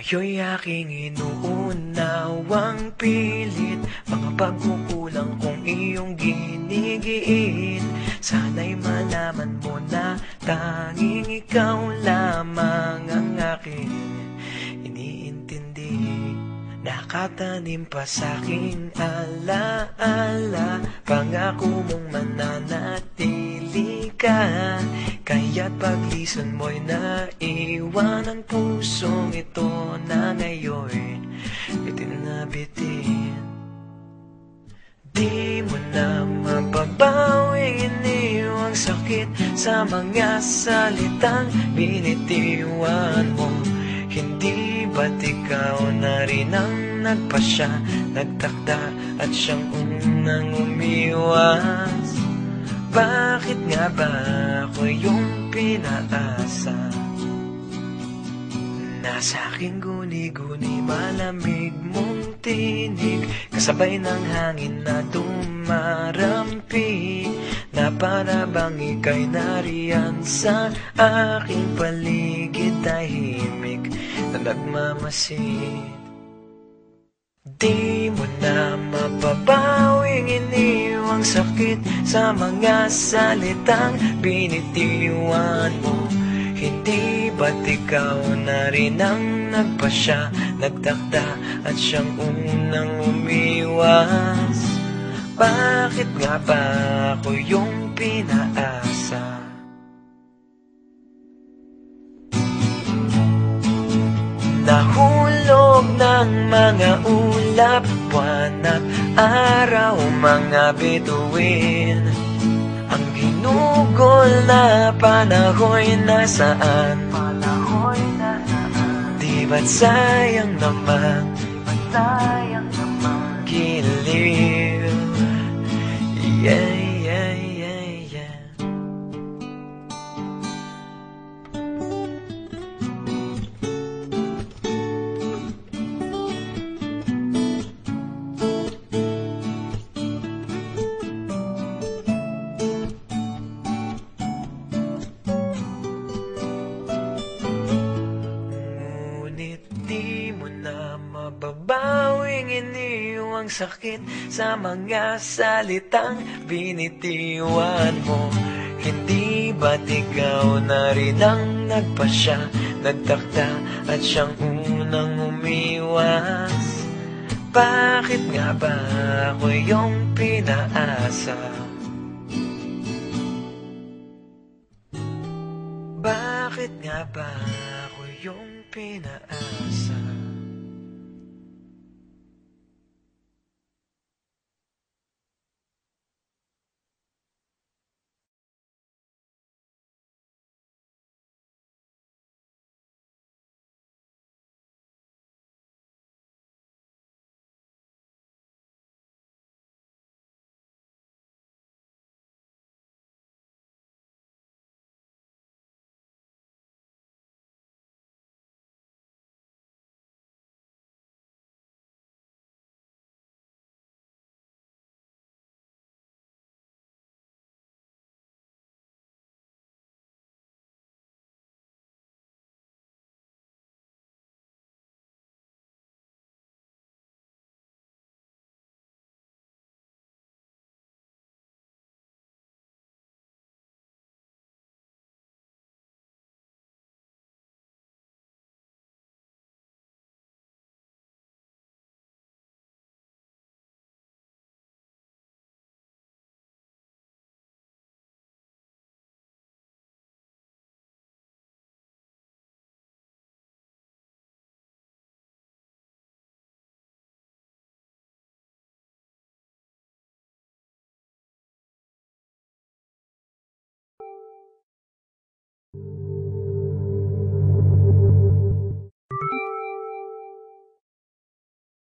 Kayo'y aking inuunawang pilit, mga pagkukulang kong iyong ginigiit. Sana'y malaman mo na tanging ikaw lamang ang aking iniintindi. Nakatanim pa sa'king alaala, pangako mong mananatili ka. Kaya't paglisan mo'y naiwan ang pusong ito na ngayon bitin na bitin. Di mo na mababawing iniwang sakit sa mga salitang binitiwan mo. Hindi ba't ikaw na rin ang nagpasya, nagtakda at siyang unang umiwas? Bakit nga ba ako yung pinaasa? Nasa aking guni-guni malamig mong tinig, kasabay ng hangin na dumarampi, na para bang ika'y nariyan sa aking paligid, tahimik na nagmamasid. Di mo na mababawing iniwang sakit sa mga salitang binitiwan mo. Hindi ba't ikaw na rin ang nagpasya, nagtakda at siyang unang umiwas? Bakit nga ba ako yung pinaasa? Nahulog ng mga ulap, buwan at araw, mga bituin. Ang ginugol na panahon'y nasaan? Di ba't sayang naman giliw? Yeah, yeah, yeah, yeah. Mababawing iniwang sakit sa mga salitang binitiwan mo. Hindi ba't ikaw na rin ang nagpasya, nagtakda at siyang unang umiwas? Bakit nga ba ako yung pinaasa? Bakit nga ba ako yung pinaasa?